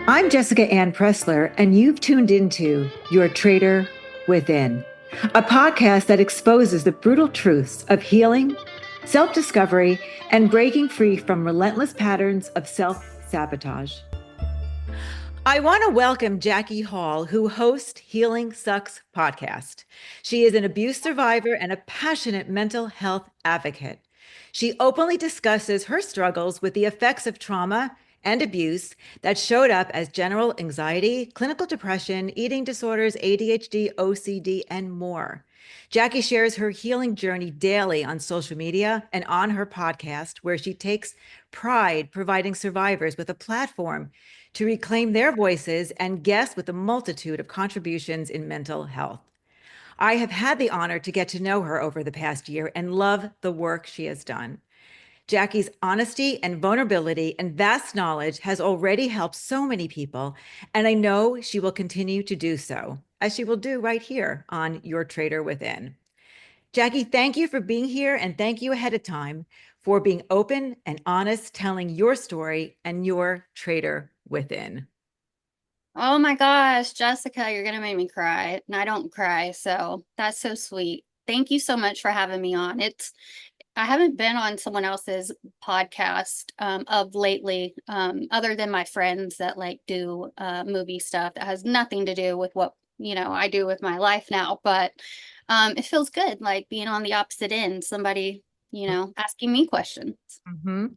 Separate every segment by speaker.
Speaker 1: I'm Jessica Ann Pressler, and you've tuned into Your Traitor Within, a podcast that exposes the brutal truths of healing, self-discovery, and breaking free from relentless patterns of self-sabotage. I want to welcome Jackey Hall, who hosts Healing Sucks podcast. She is an abuse survivor and a passionate mental health advocate. She openly discusses her struggles with the effects of trauma and abuse that showed up as general anxiety, clinical depression, eating disorders, ADHD, OCD, and more. Jackey shares her healing journey daily on social media and on her podcast, where she takes pride providing survivors with a platform to reclaim their voices and guests with a multitude of contributions in mental health. I have had the honor to get to know her over the past year and love the work she has done. Jackey's honesty and vulnerability and vast knowledge has already helped so many people, and I know she will continue to do so, as she will do right here on Your Traitor Within. Jackey, thank you for being here, and thank you ahead of time for being open and honest, telling your story and your traitor within.
Speaker 2: Oh my gosh, Jessica, you're gonna make me cry. And I don't cry, so that's so sweet. Thank you so much for having me on. I haven't been on someone else's podcast of lately, other than my friends that like do movie stuff that has nothing to do with what I do with my life now. But it feels good, like being on the opposite end, somebody asking me questions.
Speaker 1: Mm-hmm.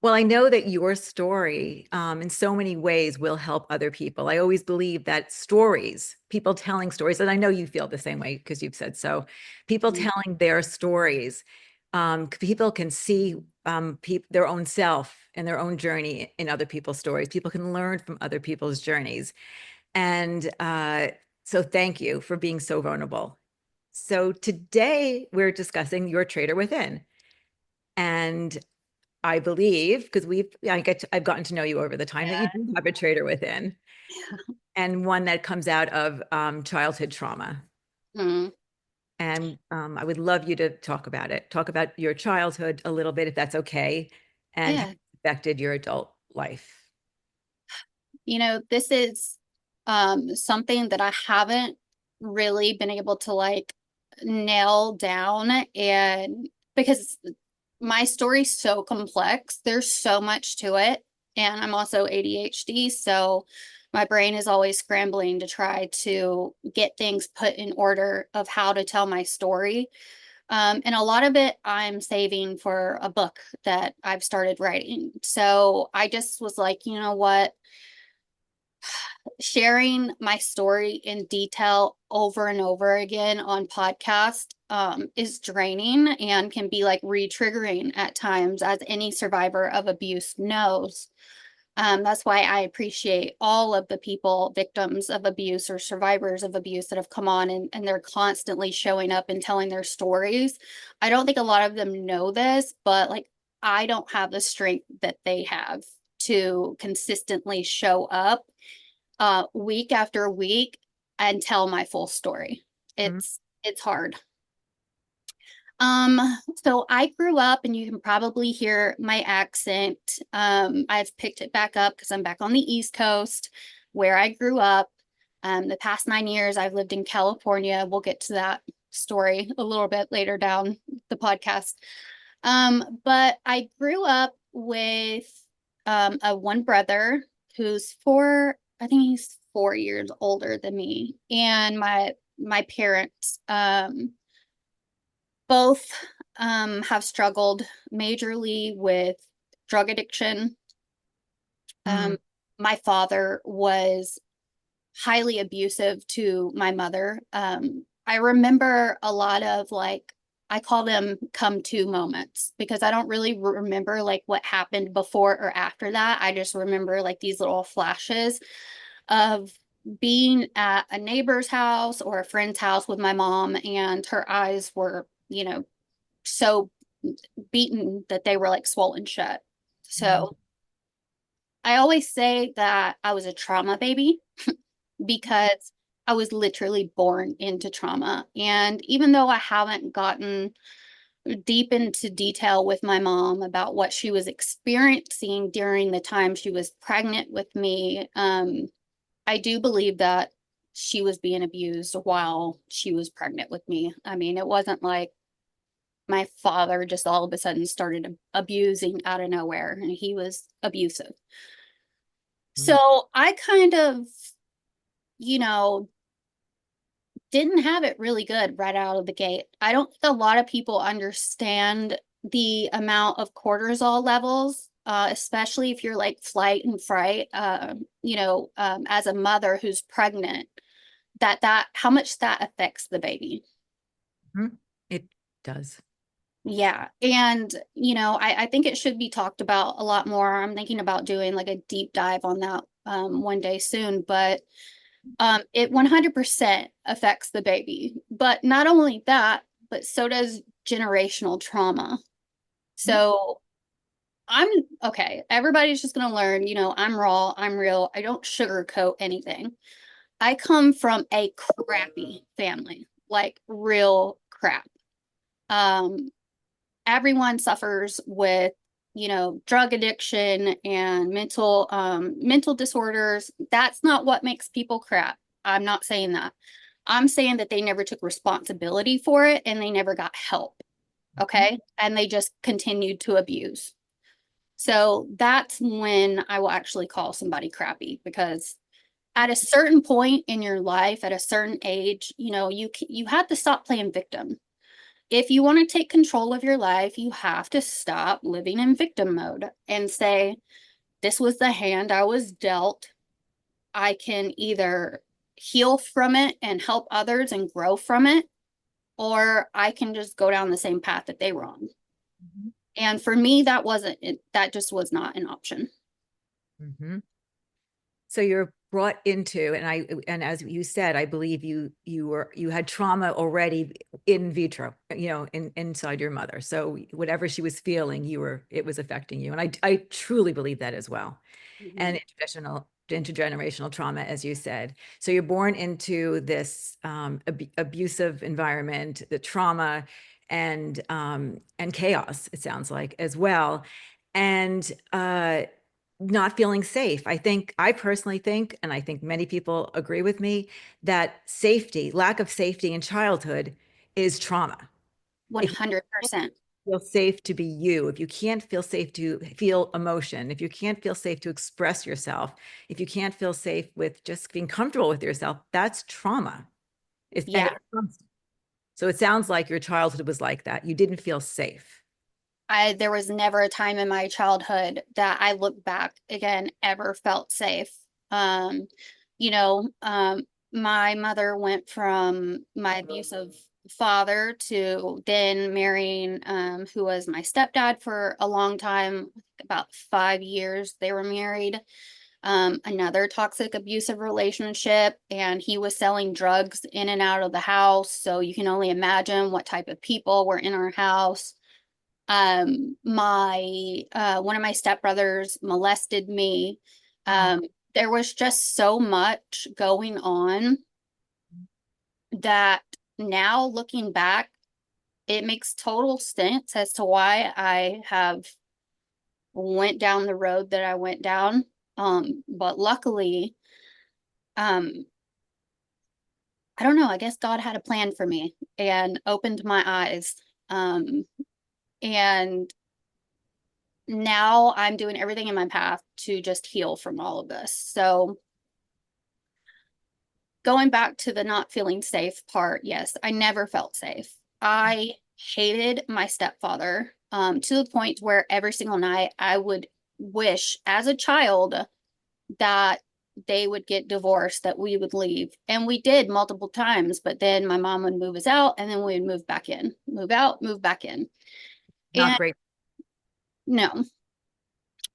Speaker 1: Well, I know that your story, in so many ways, will help other people. I always believe that stories, people telling stories, and I know you feel the same way because you've said so, people
Speaker 2: Mhm.
Speaker 1: telling their stories, people can see their own self and their own journey in other people's stories. People can learn from other people's journeys. And so thank you for being so vulnerable. So today we're discussing your traitor within. And I believe, because I've gotten to know you over the time, that you do have a traitor within, and one that comes out of childhood trauma.
Speaker 2: Mhm.
Speaker 1: And I would love you to talk about it. Talk about your childhood a little bit, if that's okay, and how
Speaker 2: Yeah.
Speaker 1: it affected your adult life.
Speaker 2: This is something that I haven't really been able to like nail down, and because my story's so complex, there's so much to it. And I'm also ADHD, so my brain is always scrambling to try to get things put in order of how to tell my story. And a lot of it I'm saving for a book that I've started writing. So I just was like, you know what? Sharing my story in detail over and over again on podcast is draining and can be like re-triggering at times, as any survivor of abuse knows. That's why I appreciate all of the people, victims of abuse or survivors of abuse, that have come on and they're constantly showing up and telling their stories. I don't think a lot of them know this, but like I don't have the strength that they have to consistently show up week after week and tell my full story.
Speaker 1: Mhm.
Speaker 2: It's hard. Um, so I grew up, and you can probably hear my accent. I've picked it back up because I'm back on the East Coast where I grew up. The past 9 years I've lived in California. We'll get to that story a little bit later down the podcast. But I grew up with a one brother who's I think he's 4 years older than me. And my parents both have struggled majorly with drug addiction.
Speaker 1: Mm.
Speaker 2: My father was highly abusive to my mother. I remember a lot of like, I call them come to moments, because I don't really remember like what happened before or after that. I just remember like these little flashes of being at a neighbor's house or a friend's house with my mom, and her eyes were, so beaten that they were like swollen shut.
Speaker 1: Mm.
Speaker 2: So I always say that I was a trauma baby because I was literally born into trauma. And even though I haven't gotten deep into detail with my mom about what she was experiencing during the time she was pregnant with me. I do believe that she was being abused while she was pregnant with me. I mean, it wasn't like my father just all of a sudden started abusing out of nowhere, and he was abusive.
Speaker 1: Mm.
Speaker 2: So I kind of, you know, didn't have it really good right out of the gate. I don't think a lot of people understand the amount of cortisol levels, especially if you're like flight and fright, as a mother who's pregnant, that how much that affects the baby.
Speaker 1: Mhm. It does.
Speaker 2: Yeah. And, I think it should be talked about a lot more. I'm thinking about doing like a deep dive on that one day soon, but it 100% affects the baby. But not only that, but so does generational trauma.
Speaker 1: Mhm.
Speaker 2: So I'm okay. Everybody's just going to learn, I'm raw, I'm real. I don't sugarcoat anything. I come from a crappy family, like real crap. Um, Everyone suffers with drug addiction and mental disorders. That's not what makes people crap. I'm not saying that. I'm saying that they never took responsibility for it and they never got help.
Speaker 1: Mhm.
Speaker 2: Okay, and they just continued to abuse. So that's when I will actually call somebody crappy, because at a certain point in your life, at a certain age, you have to stop playing victim. If you want to take control of your life, you have to stop living in victim mode and say, this was the hand I was dealt. I can either heal from it and help others and grow from it, or I can just go down the same path that they were on.
Speaker 1: Mhm.
Speaker 2: And for me, that just was not an option.
Speaker 1: Mhm. So you're brought into, and as you said, I believe you had trauma already in vitro, inside your mother. So whatever she was feeling, it was affecting you. And I truly believe that as well.
Speaker 2: Mhm.
Speaker 1: And intergenerational trauma, as you said. So you're born into this abusive environment, the trauma and chaos, it sounds like, as well. And not feeling safe. I personally think, and I think many people agree with me, that lack of safety in childhood is trauma. If you can't
Speaker 2: 100%.
Speaker 1: feel safe to be you, if you can't feel safe to feel emotion, if you can't feel safe to express yourself, if you can't feel safe with just being comfortable with yourself, that's trauma. And
Speaker 2: Yeah.
Speaker 1: so it sounds like your childhood was like that. You didn't feel safe.
Speaker 2: There was never a time in my childhood that I look back again ever felt safe. Um, you know, um, my mother went from my abusive father to then marrying who was my stepdad for a long time, about 5 years they were married. Another toxic abusive relationship, and he was selling drugs in and out of the house. So you can only imagine what type of people were in our house. My One of my stepbrothers molested me.
Speaker 1: Oh.
Speaker 2: um there was just so much going on that now looking back, it makes total sense as to why I have went down the road that I went down. But luckily, um I don't know, I guess God had a plan for me and opened my eyes. And now I'm doing everything in my path to just heal from all of this. So, going back to the not feeling safe part, yes, I never felt safe. I hated my stepfather, to the point where every single night I would wish as a child that they would get divorced, that we would leave. And we did multiple times, but then my mom would move us out and then we would move back in, move out, move back in.
Speaker 1: Not
Speaker 2: And
Speaker 1: great.
Speaker 2: no,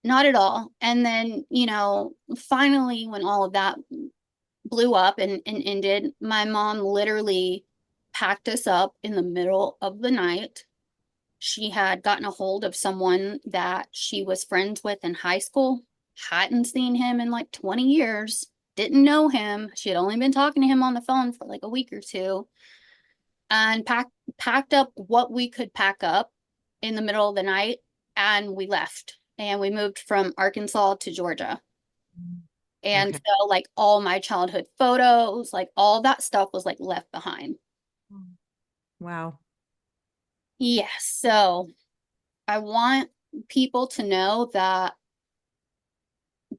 Speaker 2: not at all. And then, finally, when all of that blew up and ended, my mom literally packed us up in the middle of the night. She had gotten a hold of someone that she was friends with in high school, hadn't seen him in like 20 years, didn't know him. She had only been talking to him on the phone for like a week or two. and packed up what we could pack up in the middle of the night, and we left. And we moved from Arkansas to Georgia. And
Speaker 1: Okay.
Speaker 2: so like all my childhood photos, like all that stuff was like left behind.
Speaker 1: Wow.
Speaker 2: Yes. So I want people to know that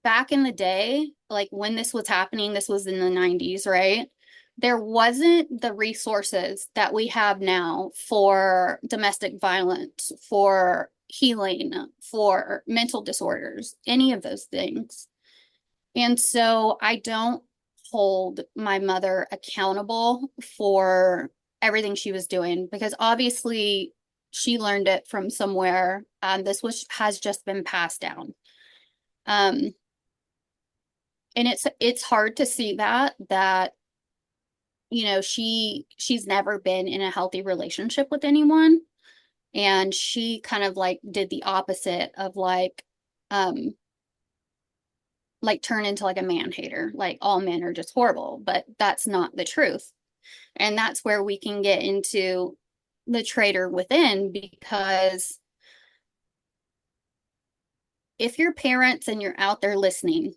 Speaker 2: back in the day, like when this was happening, this was in the 90s, right? There wasn't the resources that we have now for domestic violence, for healing, for mental disorders, any of those things. And so I don't hold my mother accountable for everything she was doing because obviously she learned it from somewhere. This was has just been passed down. Um, and it's hard to see that she's never been in a healthy relationship with anyone, and she kind of like did the opposite of um like turn into like a man hater, like all men are just horrible, but that's not the truth. And that's where we can get into the traitor within, because if you're parents and you're out there listening,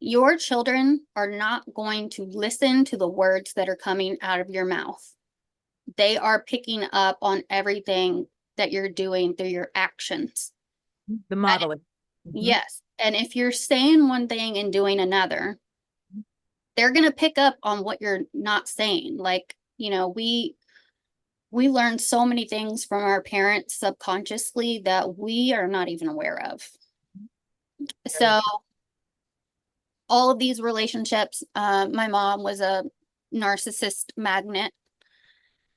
Speaker 2: your children are not going to listen to the words that are coming out of your mouth. They are picking up on everything that you're doing through your actions.
Speaker 1: The
Speaker 2: And
Speaker 1: modeling. Mhm.
Speaker 2: yes. And if you're saying one thing and doing another, they're going to pick up on what you're not saying. Like, we learn so many things from our parents subconsciously that we are not even aware of.
Speaker 1: Very
Speaker 2: So all of these relationships, my mom was a narcissist magnet,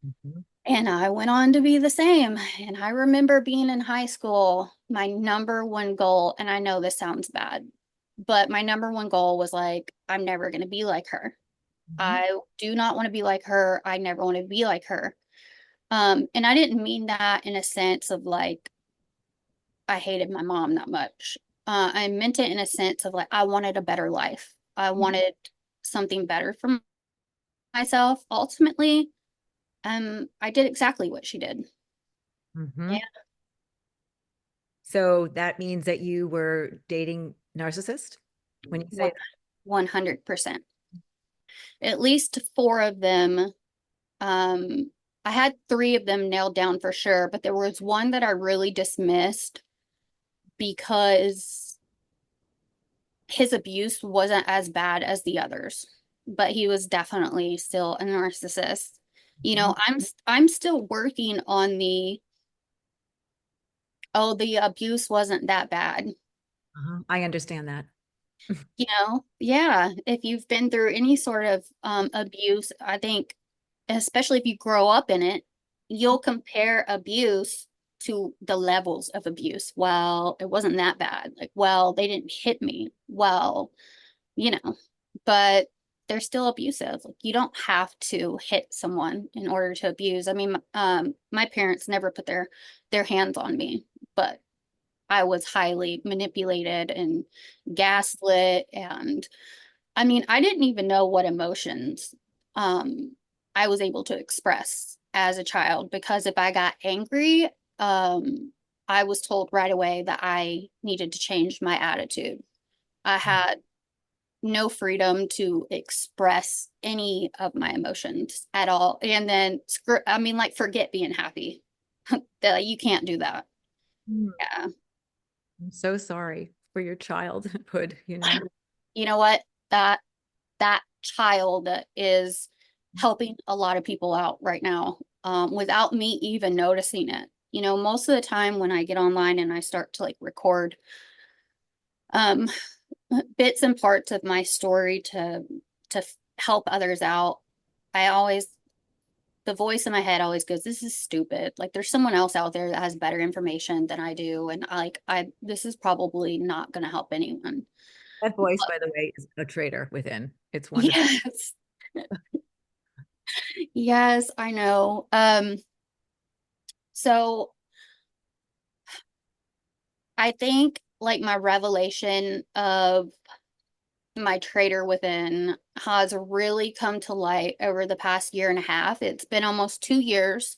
Speaker 1: true. Mhm.
Speaker 2: and I went on to be the same. And I remember being in high school, my number one goal, and I know this sounds bad, but my number one goal was like, I'm never going to be like her.
Speaker 1: Mhm.
Speaker 2: I do not want to be like her. I never want to be like her. And I didn't mean that in a sense of like I hated my mom that much. I meant it in a sense of like I wanted a better life. I wanted something better for myself. Ultimately, I did exactly what she did. Yeah,
Speaker 1: Mhm. So that means that you were dating narcissist when you say
Speaker 2: one 100%. At least four of them. Um, I had three of them nailed down for sure, but there was one that I really dismissed because his abuse wasn't as bad as the others, but he was definitely still a narcissist. You know,
Speaker 1: that?
Speaker 2: I'm still working on the abuse wasn't that bad.
Speaker 1: I understand that.
Speaker 2: Yeah, if you've been through any sort of abuse, I think, especially if you grow up in it, you'll compare abuse to the levels of abuse. Well, it wasn't that bad. Like, well, they didn't hit me. Well, you know, but they're still abusive. Like you don't have to hit someone in order to abuse. I mean, my parents never put their hands on me, but I was highly manipulated and gaslit. And I mean, I didn't even know what emotions um, I was able to express as a child, because if I got angry, I was told right away that I needed to change my attitude. I had no freedom to express any of my emotions at all. And then, I mean, like, forget being happy. That you can't do that.
Speaker 1: Mm.
Speaker 2: Yeah.
Speaker 1: I'm so sorry for your childhood, you know.
Speaker 2: You know what? That child is helping a lot of people out right now, without me even noticing it. Most of the time when I get online and I start to like record um, bits and parts of my story to help others out, I always the voice in my head always goes, "This is stupid. Like there's someone else out there that has better information than I do, and I this is probably not going to help anyone."
Speaker 1: That voice, by the way, is a traitor within. It's wonderful.
Speaker 2: Yes. Yes, I know. So I think like my revelation of my traitor within has really come to light over the past year and a half. It's been almost 2 years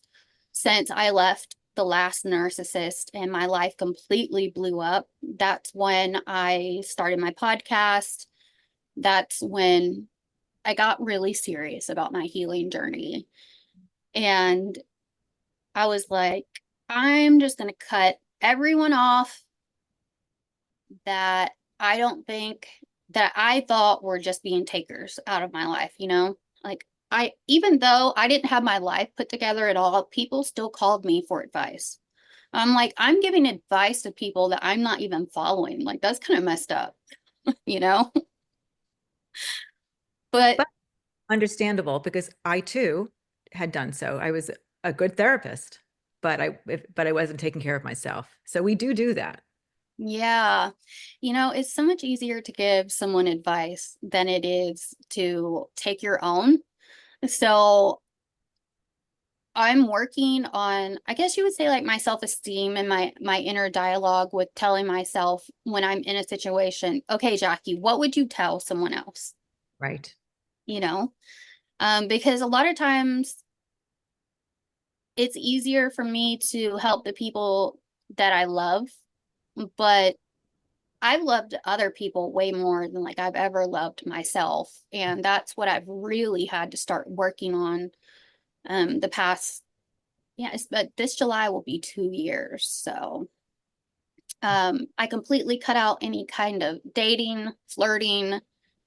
Speaker 2: since I left the last narcissist and my life completely blew up. That's when I started my podcast. That's when I got really serious about my healing journey. And I was like, I'm just going to cut everyone off that I don't think that I thought were just being takers out of my life, you know? Like even though I didn't have my life put together at all, people still called me for advice. I'm like, I'm giving advice to people that I'm not even following. Like that's kind of messed up, you know? But
Speaker 1: But understandable because I too had done so. I was a good therapist, but I wasn't taking care of myself. So we do that.
Speaker 2: yeah, it's so much easier to give someone advice than it is to take your own. So I'm working on, I guess you would say like my self-esteem and my inner dialogue with telling myself when I'm in a situation, okay, Jackie, what would you tell someone else?
Speaker 1: Right.
Speaker 2: You know? Because a lot of times it's easier for me to help the people that I love, but I've loved other people way more than like I've ever loved myself. And that's what I've really had to start working on the past, yeah, but this July will be 2 years. So I completely cut out any kind of dating, flirting.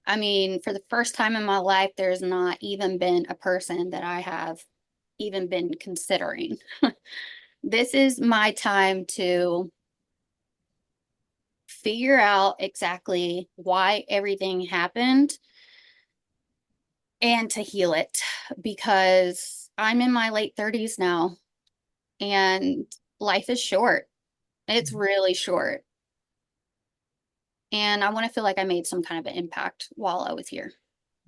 Speaker 2: I mean, for the first time in my life, there's not even been a person that I have even been considering. This is my time to figure out exactly why everything happened and to heal it because I'm in my late 30s now and life is short. It's
Speaker 1: Mhm.
Speaker 2: really short. And I want to feel like I made some kind of an impact while I was here.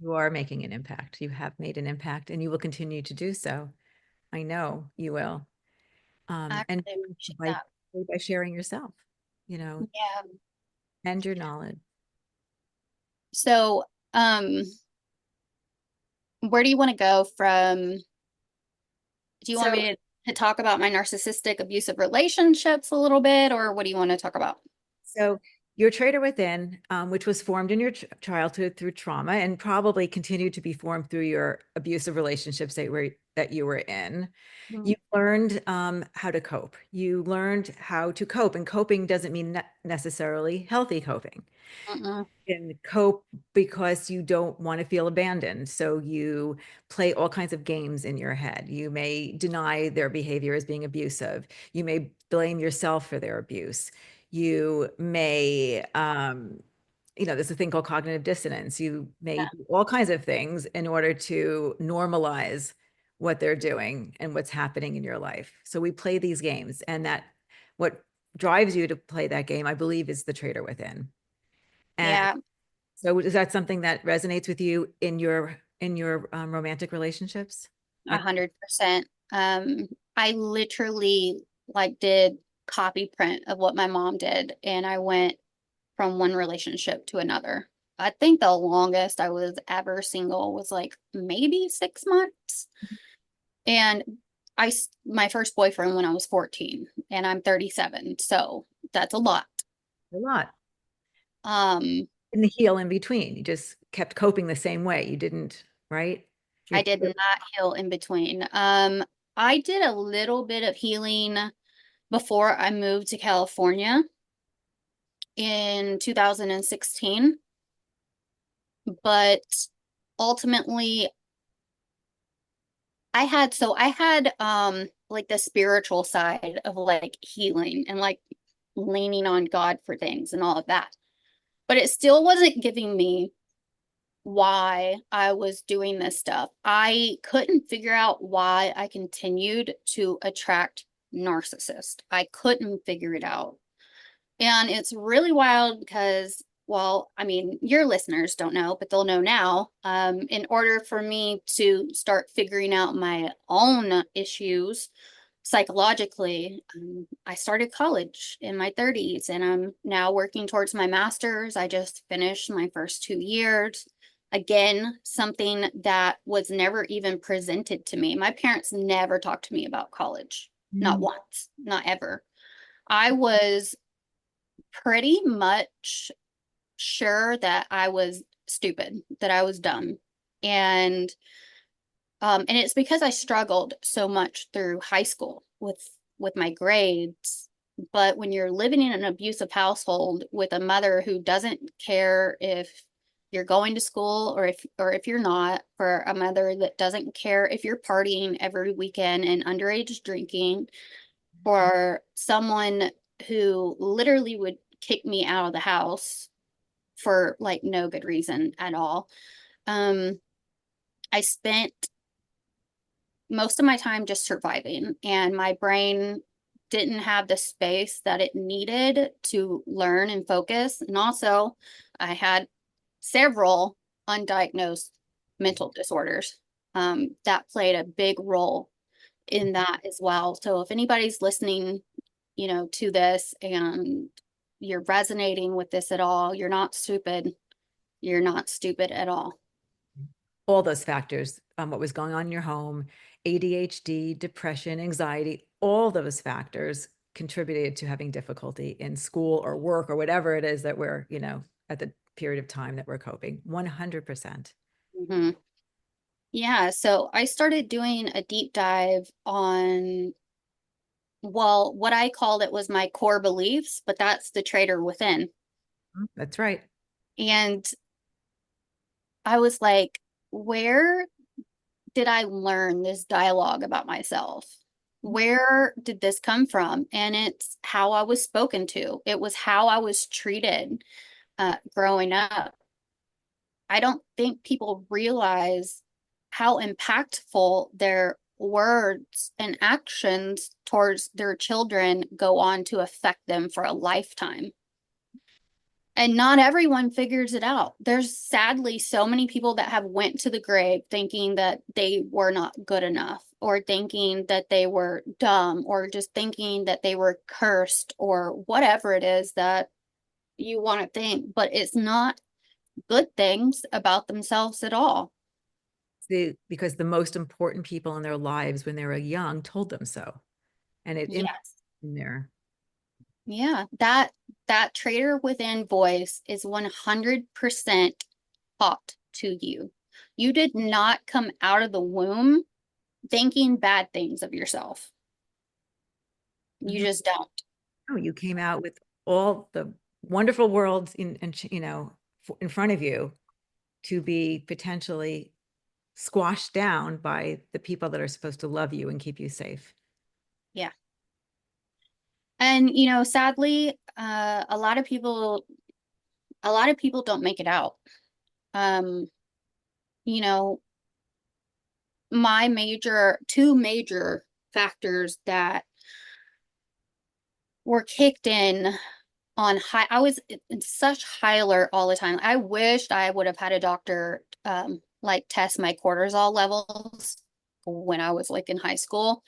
Speaker 1: You are making an impact. You have made an impact and you will continue to do so. I know you will.
Speaker 2: I
Speaker 1: And
Speaker 2: really appreciate
Speaker 1: by,
Speaker 2: that.
Speaker 1: by sharing yourself,
Speaker 2: Yeah.
Speaker 1: and your knowledge.
Speaker 2: So, where do you want to go from? Do you want
Speaker 1: So
Speaker 2: me to talk about my narcissistic abusive relationships a little bit, or what do you want to talk about?
Speaker 1: So your traitor within, which was formed in your childhood through trauma and probably continued to be formed through your abusive relationships that you were in,
Speaker 2: Mm,
Speaker 1: you learned how to cope. You learned how to cope, and coping doesn't mean necessarily healthy coping.
Speaker 2: mm-mm.
Speaker 1: Can cope because you don't want to feel abandoned. So you play all kinds of games in your head. You may deny their behavior as being abusive. You may blame yourself for their abuse. You may, there's a thing called cognitive dissonance. You may do all kinds of things in order to normalize what they're doing and what's happening in your life. So we play these games, and that what drives you to play that game, I believe, is the traitor within. And
Speaker 2: Yeah,
Speaker 1: so is that something that resonates with you in your romantic relationships?
Speaker 2: a 100%. I literally like did copy print of what my mom did, and I went from one relationship to another. I think the longest I was ever single was like maybe 6 months. And my first boyfriend when I was 14, and I'm 37. So that's a lot.
Speaker 1: A lot.
Speaker 2: Um,
Speaker 1: In the heel in between, you just kept coping the same way. You didn't, right?
Speaker 2: I
Speaker 1: You,
Speaker 2: did not heal in between. I did a little bit of healing before I moved to California in 2016, but ultimately I had like the spiritual side of like healing and like leaning on God for things and all of that. But it still wasn't giving me why I was doing this stuff. I couldn't figure out why I continued to attract narcissists. I couldn't figure it out. And it's really wild because, well, I mean, your listeners don't know, but they'll know now. In order for me to start figuring out my own issues, psychologically, I started college in my 30s and I'm now working towards my master's. I just finished my first 2 years. Again, something that was never even presented to me. My parents never talked to me about college, not
Speaker 1: Mm.
Speaker 2: once, not ever. I was pretty much sure that I was stupid, that I was dumb. And and it's because I struggled so much through high school with my grades. But when you're living in an abusive household with a mother who doesn't care if you're going to school or if you're not, for a mother that doesn't care if you're partying every weekend and underage drinking, for someone who literally would kick me out of the house for like no good reason at all. Um, I spent most of my time just surviving, and my brain didn't have the space that it needed to learn and focus. And also, I had several undiagnosed mental disorders that played a big role in that as well. So if anybody's listening, to this and you're resonating with this at all, you're not stupid. You're not stupid at all.
Speaker 1: All those factors, what was going on in your home, ADHD, depression, anxiety, all those factors contributed to having difficulty in school or work or whatever it is that we're, at the period of time that we're coping. 100%.
Speaker 2: Mhm. Yeah, so I started doing a deep dive on, well, what I called it was my core beliefs, but that's the traitor within.
Speaker 1: That's right.
Speaker 2: And I was like, where did I learn this dialogue about myself? Where did this come from? And it's how I was spoken to. It was how I was treated growing up. I don't think people realize how impactful their words and actions towards their children go on to affect them for a lifetime. And not everyone figures it out. There's sadly so many people that have went to the grave thinking that they were not good enough, or thinking that they were dumb, or just thinking that they were cursed, or whatever it is that you want to think, but it's not good things about themselves at all.
Speaker 1: Because the most important people in their lives when they were young told them so. And it impacted
Speaker 2: Yes.
Speaker 1: there.
Speaker 2: Yeah, that traitor within voice is 100% taught to you. You did not come out of the womb thinking bad things of yourself. You
Speaker 1: Mhm.
Speaker 2: just don't.
Speaker 1: Oh, you came out with all the wonderful worlds in front of you to be potentially squashed down by the people that are supposed to love you and keep you safe.
Speaker 2: Yeah. And sadly, a lot of people don't make it out. Um, you know, my two major factors that were kicked in on high. I was in such high alert all the time. I wished I would have had a doctor like test my cortisol levels when I was like in high school.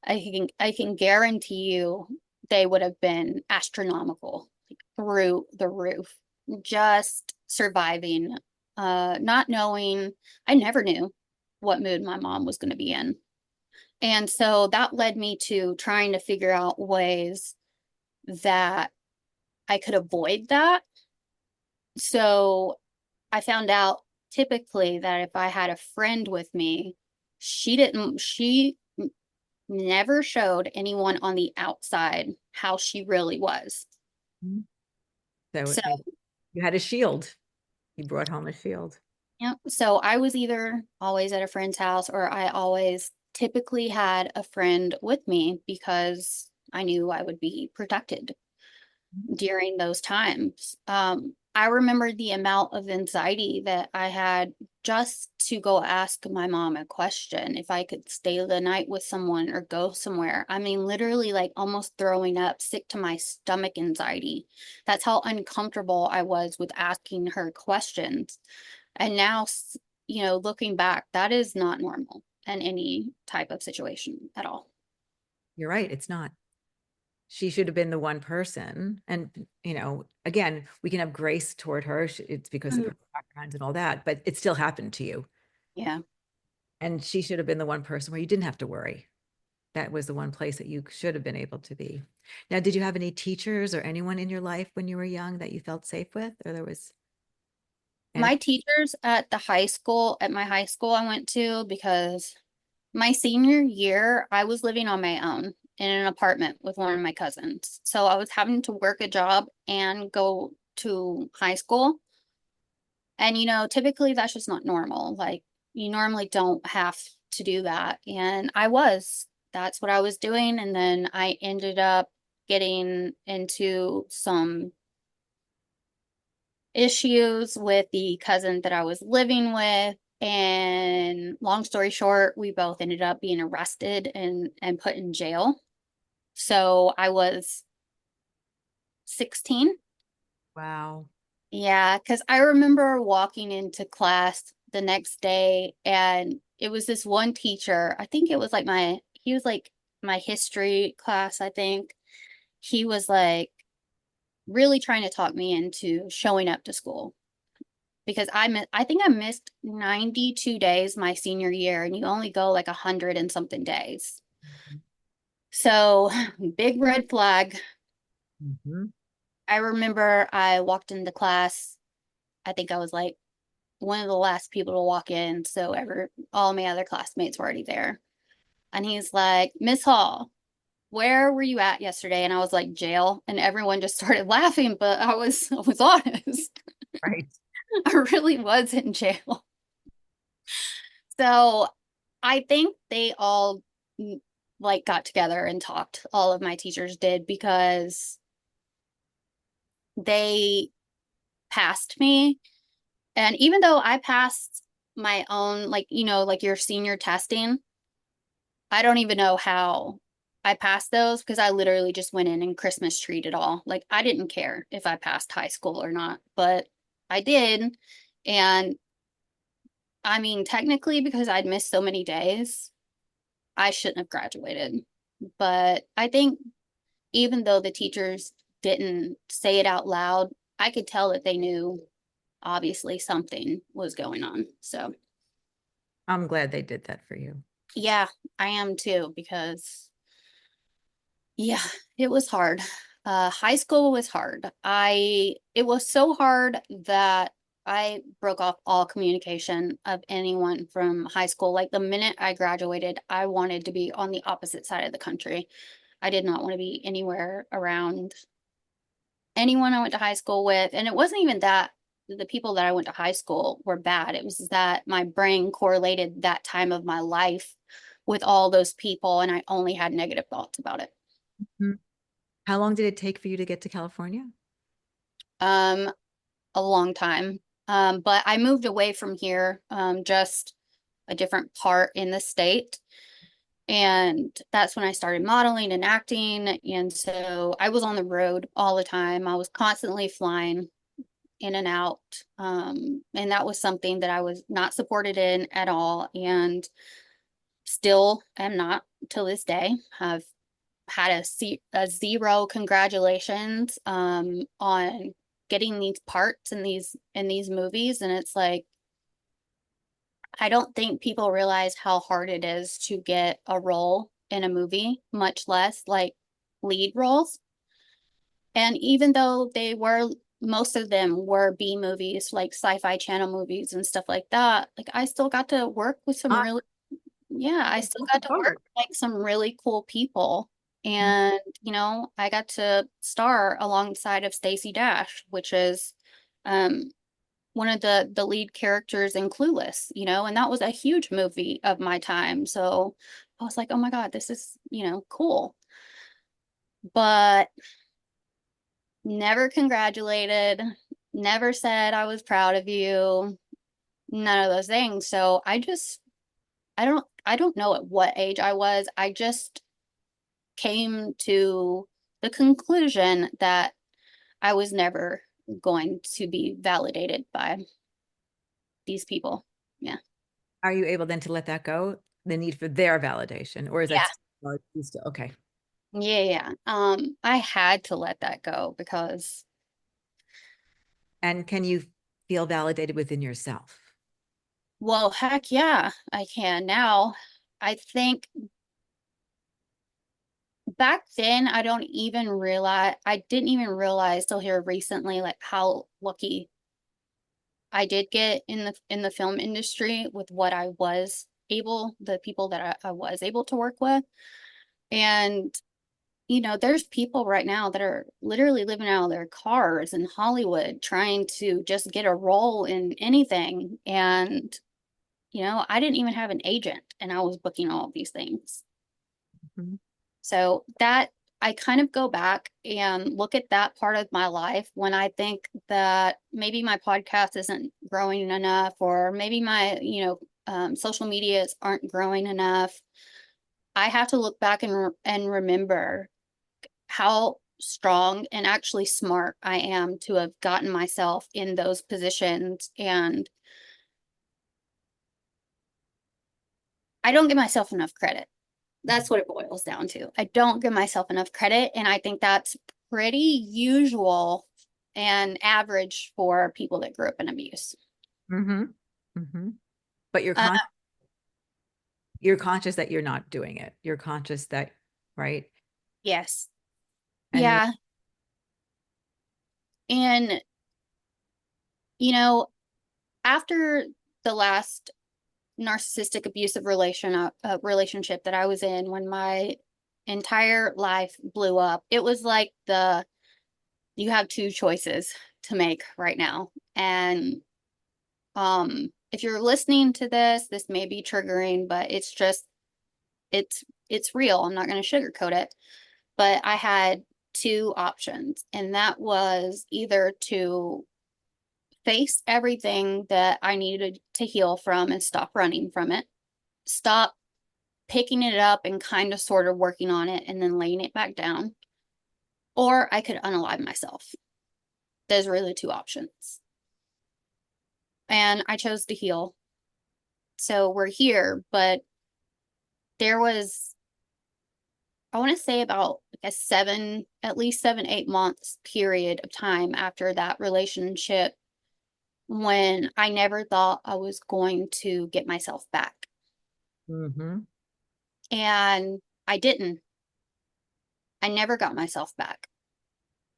Speaker 2: I can guarantee you they would have been astronomical, like, through the roof. Just surviving, not knowing. I never knew what mood my mom was going to be in. And so that led me to trying to figure out ways that I could avoid that. So I found out typically that if I had a friend with me, she never showed anyone on the outside how she really was.
Speaker 1: Mhm. So
Speaker 2: So,
Speaker 1: you had a shield. You brought home a shield.
Speaker 2: yeah, so I was either always at a friend's house, or I always typically had a friend with me because I knew I would be protected during those times. I remember the amount of anxiety that I had just to go ask my mom a question if I could stay the night with someone or go somewhere. I mean, literally, like almost throwing up, sick to my stomach anxiety. That's how uncomfortable I was with asking her questions. And now, looking back, that is not normal in any type of situation at all.
Speaker 1: You're right. It's not. She should have been the one person. And, again, we can have grace toward her. It's because of
Speaker 2: Mhm.
Speaker 1: her background and all that, but it still happened to you.
Speaker 2: Yeah.
Speaker 1: And she should have been the one person where you didn't have to worry. That was the one place that you should have been able to be. Now, did you have any teachers or anyone in your life when you were young that you felt safe with, or there was any?
Speaker 2: My teachers at my high school I went to, because my senior year, I was living on my own in an apartment with one of my cousins. So I was having to work a job and go to high school. And, typically that's just not normal. Like, you normally don't have to do that. And that's what I was doing. And then I ended up getting into some issues with the cousin that I was living with. And long story short, we both ended up being arrested and put in jail. So I was 16.
Speaker 1: Wow.
Speaker 2: Yeah, because I remember walking into class the next day, and it was this one teacher. I think it was like he was like my history class, I think. He was like really trying to talk me into showing up to school, because I think I missed 92 days my senior year, and you only go like 100 and something days. So, big red flag.
Speaker 1: Mhm.
Speaker 2: I remember I walked into class. I think I was like one of the last people to walk in, so all my other classmates were already there. And he's like, "Miss Hall, where were you at yesterday?" And I was like, "Jail." And everyone just started laughing, but I was honest.
Speaker 1: Right.
Speaker 2: I really was in jail. So I think they all like got together and talked. All of my teachers did, because they passed me. And even though I passed my own, like, like your senior testing, I don't even know how I passed those, because I literally just went in and Christmas treed it all. Like, I didn't care if I passed high school or not, but I did. And I mean, technically, because I'd missed so many days, I shouldn't have graduated. But I think even though the teachers didn't say it out loud, I could tell that they knew obviously something was going on. So,
Speaker 1: I'm glad they did that for you.
Speaker 2: yeah, I am too, because yeah, it was hard. High school was hard. It was so hard that I broke off all communication of anyone from high school. Like, the minute I graduated, I wanted to be on the opposite side of the country. I did not want to be anywhere around anyone I went to high school with. And it wasn't even that the people that I went to high school were bad. It was that my brain correlated that time of my life with all those people, and I only had negative thoughts about it.
Speaker 1: Mhm. How long did it take for you to get to California?
Speaker 2: Um, a long time. But I moved away from here, just a different part in the state. And that's when I started modeling and acting. And so I was on the road all the time. I was constantly flying in and out. And that was something that I was not supported in at all. And still am not till this day. I've had a zero congratulations on getting these parts in these movies. And it's like, I don't think people realize how hard it is to get a role in a movie, much less like lead roles. And even though most of them were B movies, like Sci-Fi Channel movies and stuff like that, like I still got to work with some
Speaker 1: Ah,
Speaker 2: really, yeah, I still
Speaker 1: that's the
Speaker 2: got to work
Speaker 1: part.
Speaker 2: with like some really cool people.
Speaker 1: Mhm.
Speaker 2: And, I got to star alongside of Stacey Dash, which is um one of the lead characters in Clueless, and that was a huge movie of my time. So I was like, oh my God, this is, cool. But never congratulated, never said I was proud of you, none of those things. So I don't know at what age I was. I just came to the conclusion that I was never going to be validated by these people. Yeah.
Speaker 1: Are you able then to let that go? The need for their validation, or is that
Speaker 2: Yeah.
Speaker 1: still, you still okay?
Speaker 2: Yeah, yeah. I had to let that go because,
Speaker 1: And can you feel validated within yourself?
Speaker 2: well, heck yeah, I can now. I think back then I didn't even realize till here recently like how lucky I did get in the film industry with what the people that I was able to work with. And there's people right now that are literally living out of their cars in Hollywood trying to just get a role in anything. And, I didn't even have an agent and I was booking all of these things.
Speaker 1: Mhm.
Speaker 2: So that I kind of go back and look at that part of my life when I think that maybe my podcast isn't growing enough, or maybe my, social medias aren't growing enough. I have to look back and remember how strong and actually smart I am to have gotten myself in those positions. And I don't give myself enough credit. That's what it boils down to. I don't give myself enough credit. And I think that's pretty usual and average for people that grew up in abuse.
Speaker 1: Mm-hmm. Mm-hmm. But
Speaker 2: Uh,
Speaker 1: you're conscious that you're not doing it. You're conscious that, right?
Speaker 2: yes.
Speaker 1: And
Speaker 2: Yeah. And, you know, after the last narcissistic abusive relationship that I was in, when my entire life blew up, it was like you have two choices to make right now. And if you're listening to this may be triggering, but it's real. I'm not going to sugarcoat it. But I had two options, and that was either to face everything that I needed to heal from and stop running from it, stop picking it up and kind of sort of working on it and then laying it back down, or I could unalive myself. Those were the two options. And I chose to heal. So we're here, but there was, I want to say about like at least 7, 8 months period of time after that relationship when I never thought I was going to get myself back.
Speaker 1: mm-hmm.
Speaker 2: And I didn't. I never got myself back.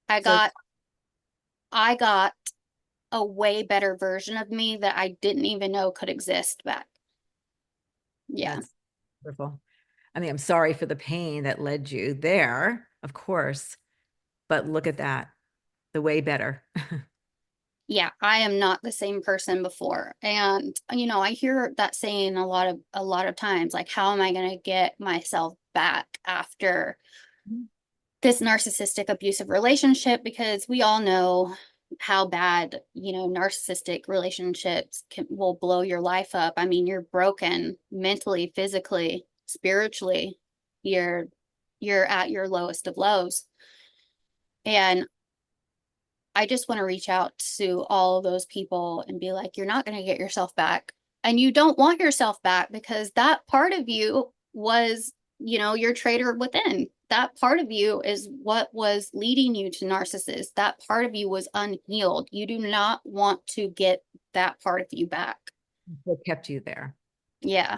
Speaker 2: I
Speaker 1: So
Speaker 2: got I got a way better version of me that I didn't even know could exist back. Yeah.
Speaker 1: that's wonderful. I mean, I'm sorry for the pain that led you there, of course, but look at that, the way better.
Speaker 2: Yeah, I am not the same person before. And I hear that saying a lot of times, like, how am I going to get myself back after this narcissistic abusive relationship? Because we all know how bad, narcissistic relationships will blow your life up. I mean, you're broken mentally, physically, spiritually. You're you're at your lowest of lows. And I just want to reach out to all of those people and be like, you're not going to get yourself back. And you don't want yourself back because that part of you was, your traitor within. That part of you is what was leading you to narcissists. That part of you was unhealed. You do not want to get that part of you back.
Speaker 1: What kept you there?
Speaker 2: Yeah.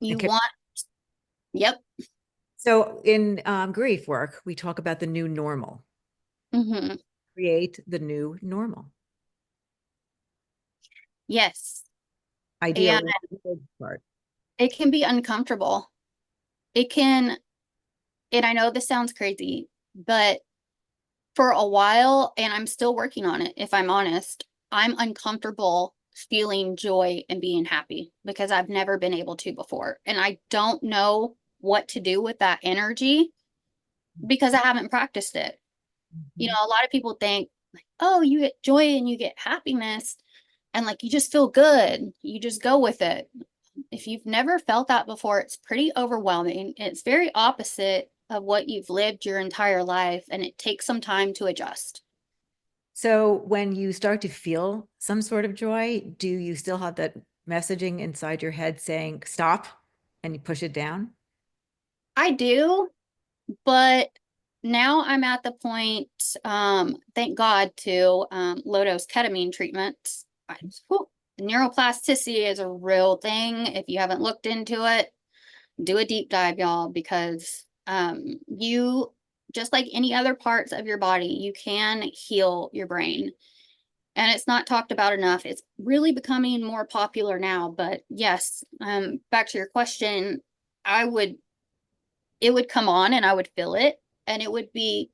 Speaker 1: It
Speaker 2: You
Speaker 1: kept,
Speaker 2: want, yep.
Speaker 1: so in grief work, we talk about the new normal,
Speaker 2: Hmm.
Speaker 1: create the new normal.
Speaker 2: Yes. And
Speaker 1: Ideally, the good part.
Speaker 2: it can be uncomfortable. It can, and I know this sounds crazy, but for a while, and I'm still working on it, if I'm honest, I'm uncomfortable feeling joy and being happy because I've never been able to before. And I don't know what to do with that energy because I haven't practiced it.
Speaker 1: Mhm.
Speaker 2: A lot of people think, like, oh, you get joy and you get happiness, and like you just feel good. You just go with it. If you've never felt that before, it's pretty overwhelming. It's very opposite of what you've lived your entire life, and it takes some time to adjust.
Speaker 1: So when you start to feel some sort of joy, do you still have that messaging inside your head saying stop and you push it down?
Speaker 2: I do, But now I'm at the point, thank God, to low dose ketamine treatments. Whew, neuroplasticity is a real thing. If you haven't looked into it, do a deep dive, y'all, because you, just like any other parts of your body, you can heal your brain. And it's not talked about enough. It's really becoming more popular now. But yes, back to your question, I would, it would come on and I would feel it, and it would be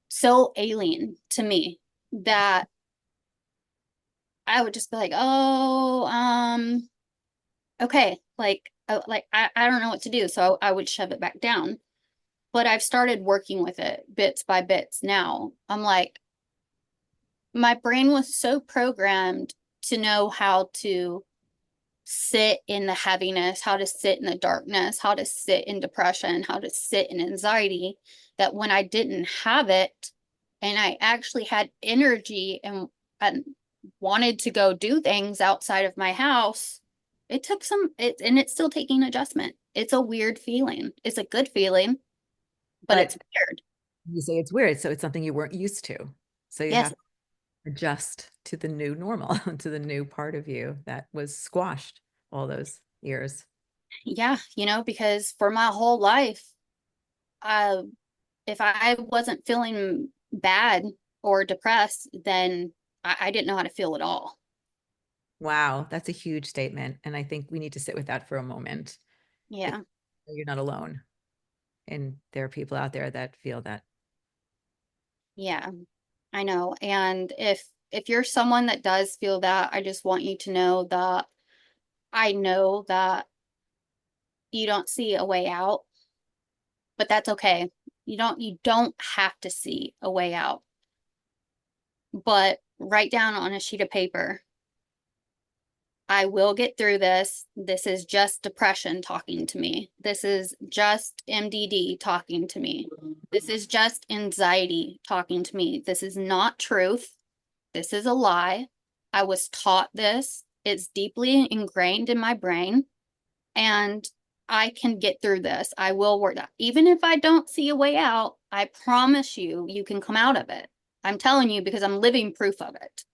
Speaker 2: so alien to me that I would just be like, oh, okay, like I don't know what to do. So I would shove it back down. But I've started working with it bits by bits now. I'm like, my brain was so programmed to know how to sit in the heaviness, how to sit in the darkness, how to sit in depression, how to sit in anxiety, that when I didn't have it and I actually had energy and wanted to go do things outside of my house, it took and it's still taking adjustment. It's a weird feeling. It's a good feeling, but it's
Speaker 1: But
Speaker 2: weird.
Speaker 1: you say it's weird, so it's something you weren't used to. So you
Speaker 2: Yes.
Speaker 1: have to adjust to the new normal, to the new part of you that was squashed all those years.
Speaker 2: Yeah, because for my whole life, uh, if I wasn't feeling bad or depressed, then I didn't know how to feel at all.
Speaker 1: Wow, that's a huge statement. And I think we need to sit with that for a moment. It,
Speaker 2: Yeah,
Speaker 1: you're not alone. And there are people out there that feel that.
Speaker 2: yeah, I know. And if you're someone that does feel that, I just want you to know that I know that you don't see a way out, but that's okay. You don't have to see a way out, but write down on a sheet of paper, I will get through this. This is just depression talking to me. This is just MDD talking to me. This is just anxiety talking to me. This is not truth. This is a lie. I was taught this. It's deeply ingrained in my brain, and I can get through this. I will work that. Even if I don't see a way out, I promise you, you can come out of it. I'm telling you because I'm living proof of it.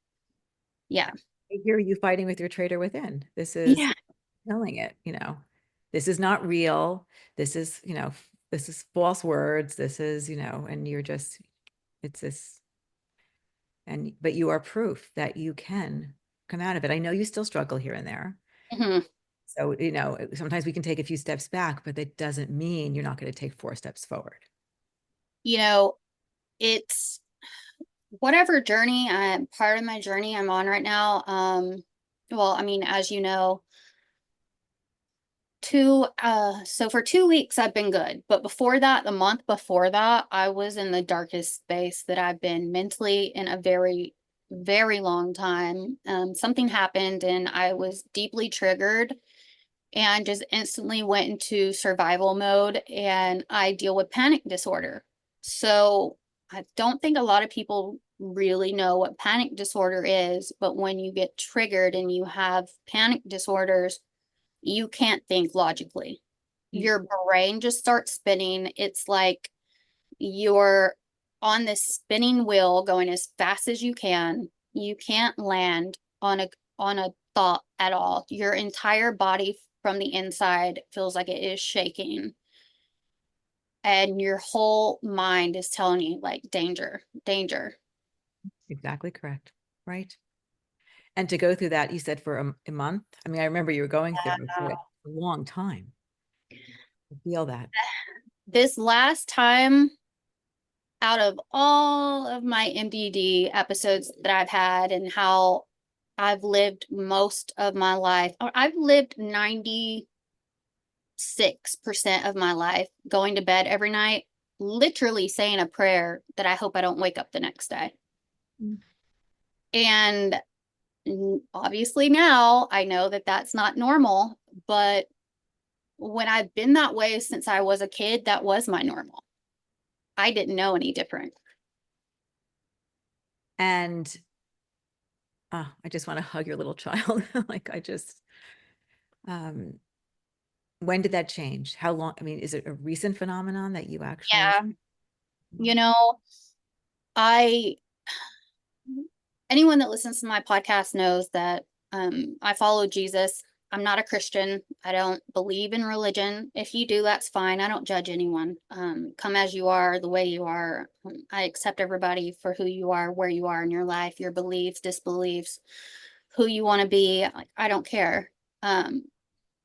Speaker 2: Yeah.
Speaker 1: I hear you fighting with your traitor within. This is
Speaker 2: Yeah.
Speaker 1: telling it, this is not real. This is, this is false words. This is, and you're just, it's this, but you are proof that you can come out of it. I know you still struggle here and there.
Speaker 2: Mhm.
Speaker 1: So, sometimes we can take a few steps back, but that doesn't mean you're not going to take 4 steps forward.
Speaker 2: You know, it's whatever journey I'm part of my journey I'm on right now. Well, I mean, as you know, so for 2 weeks I've been good. But before that, the month before that, I was in the darkest space that I've been mentally in a very, very long time. Something happened and I was deeply triggered and just instantly went into survival mode, and I deal with panic disorder. So I don't think a lot of people really know what panic disorder is, but when you get triggered and you have panic disorders, you can't think logically. Your brain just starts spinning. It's like you're on this spinning wheel going as fast as you can. You can't land on a thought at all. Your entire body from the inside feels like it is shaking. And your whole mind is telling you like danger, danger.
Speaker 1: Exactly correct. Right. And to go through that, you said for a month. I mean, I remember you were going through it for a long time. I feel that.
Speaker 2: This last time, out of all of my MDD episodes that I've had and how I've lived most of my life, or I've lived 96% of my life going to bed every night, literally saying a prayer that I hope I don't wake up the next day.
Speaker 1: Mm.
Speaker 2: And obviously now I know that that's not normal, but when I've been that way since I was a kid, that was my normal. I didn't know any different.
Speaker 1: And I just want to hug your little child. Like I just, um, when did that change? How long? I mean, is it a recent phenomenon that you actually?
Speaker 2: Yeah. You know, I anyone that listens to my podcast knows that I follow Jesus. I'm not a Christian. I don't believe in religion. If you do, that's fine. I don't judge anyone. Come as you are, the way you are. I accept everybody for who you are, where you are in your life, your beliefs, disbeliefs, who you want to be. I don't care. Um,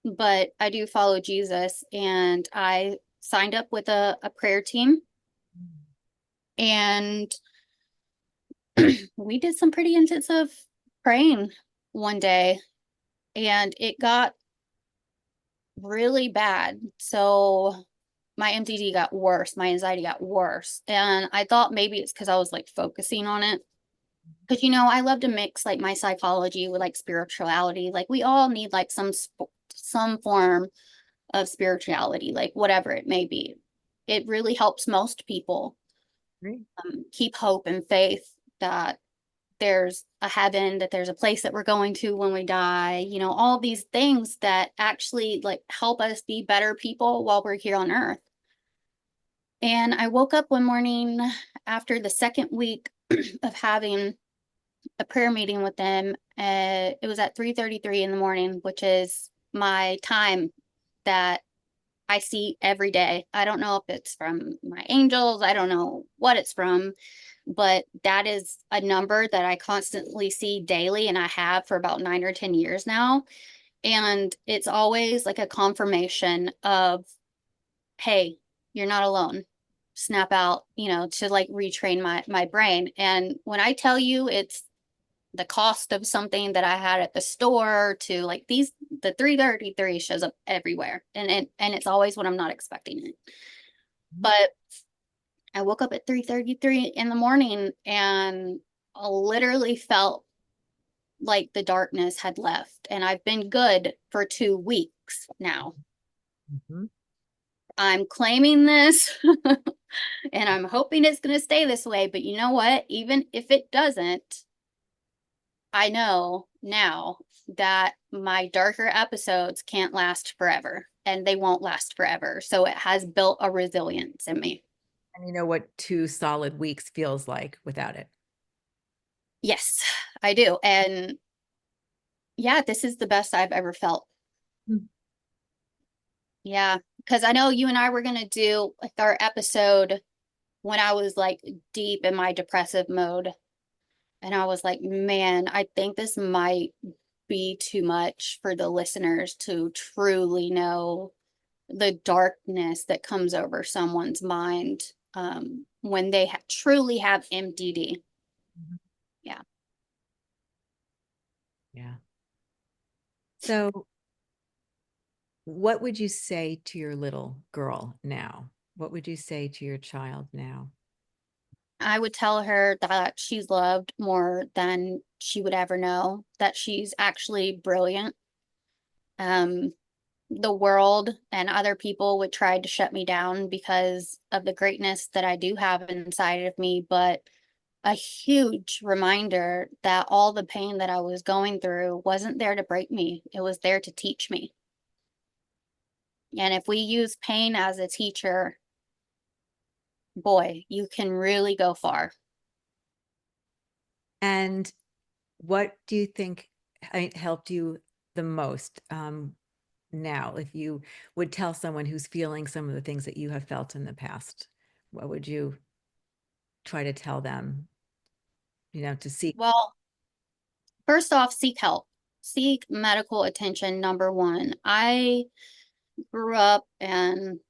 Speaker 2: but I do follow Jesus, and I signed up with a prayer team, and we did some pretty intensive praying one day, and it got really bad. So my MDD got worse, my anxiety got worse. And I thought maybe it's because I was like focusing on it. Because, I love to mix like my psychology with like spirituality. Like we all need like some form of spirituality, like whatever it may be. It really helps most people
Speaker 1: Great.
Speaker 2: keep hope and faith that there's a heaven, that there's a place that we're going to when we die, all these things that actually like help us be better people while we're here on earth. And I woke up one morning after the second week of having a prayer meeting with them. It was at 3:33 in the morning, which is my time that I see every day. I don't know if it's from my angels, I don't know what it's from, but that is a number that I constantly see daily, and I have for about 9 or 10 years now. And it's always like a confirmation of, hey, you're not alone. Snap out, to like retrain my brain. And when I tell you it's the cost of something that I had at the store to like the 333 shows up everywhere. And it's always when I'm not expecting it. But I woke up at 3:33 in the morning and I literally felt like the darkness had left. And I've been good for 2 weeks now.
Speaker 1: Mhm.
Speaker 2: I'm claiming this and I'm hoping it's going to stay this way. But you know what? Even if it doesn't, I know now that my darker episodes can't last forever, and they won't last forever. So it has built a resilience in me.
Speaker 1: And you know what 2 solid weeks feels like without it.
Speaker 2: Yes, I do. And yeah, this is the best I've ever felt.
Speaker 1: Mm.
Speaker 2: Yeah, because I know you and I were going to do like our episode when I was like deep in my depressive mode. And I was like, man, I think this might be too much for the listeners to truly know the darkness that comes over someone's mind when they truly have MDD.
Speaker 1: Mhm.
Speaker 2: Yeah.
Speaker 1: Yeah. So, what would you say to your little girl now? What would you say to your child now?
Speaker 2: I would tell her that she's loved more than she would ever know, that she's actually brilliant. Um, the world and other people would try to shut me down because of the greatness that I do have inside of me, but a huge reminder that all the pain that I was going through wasn't there to break me. It was there to teach me. And if we use pain as a teacher, boy, you can really go far.
Speaker 1: And what do you think helped you the most now? If you would tell someone who's feeling some of the things that you have felt in the past, what would you try to tell them, to seek?
Speaker 2: Well, first off, seek help. Seek medical attention, number one. I grew up and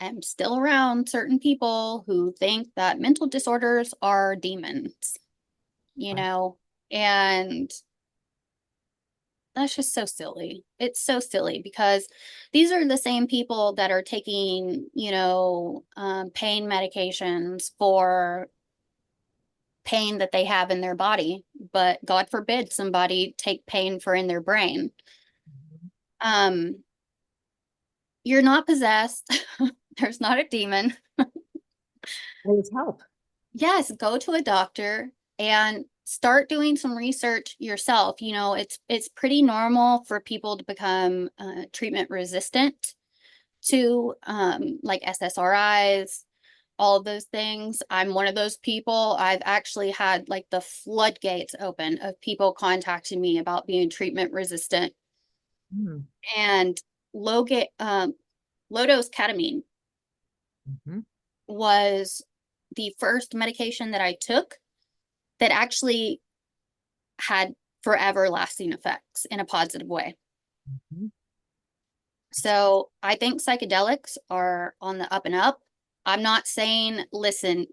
Speaker 2: am still around certain people who think that mental disorders are demons, and that's just so silly. It's so silly because these are the same people that are taking, pain medications for pain that they have in their body. But God forbid somebody take pain for in their brain. Um, you're not possessed. There's not a demon.
Speaker 1: Always help.
Speaker 2: Yes, go to a doctor and start doing some research yourself. It's pretty normal for people to become treatment resistant. to, like SSRIs, all of those things. I'm one of those people. I've actually had like the floodgates open of people contacting me about being treatment resistant.
Speaker 1: Mm.
Speaker 2: And low ga low dose ketamine
Speaker 1: Mhm.
Speaker 2: was the first medication that I took that actually had forever lasting effects in a positive way.
Speaker 1: Mhm.
Speaker 2: So I think psychedelics are on the up and up. I'm not saying, listen,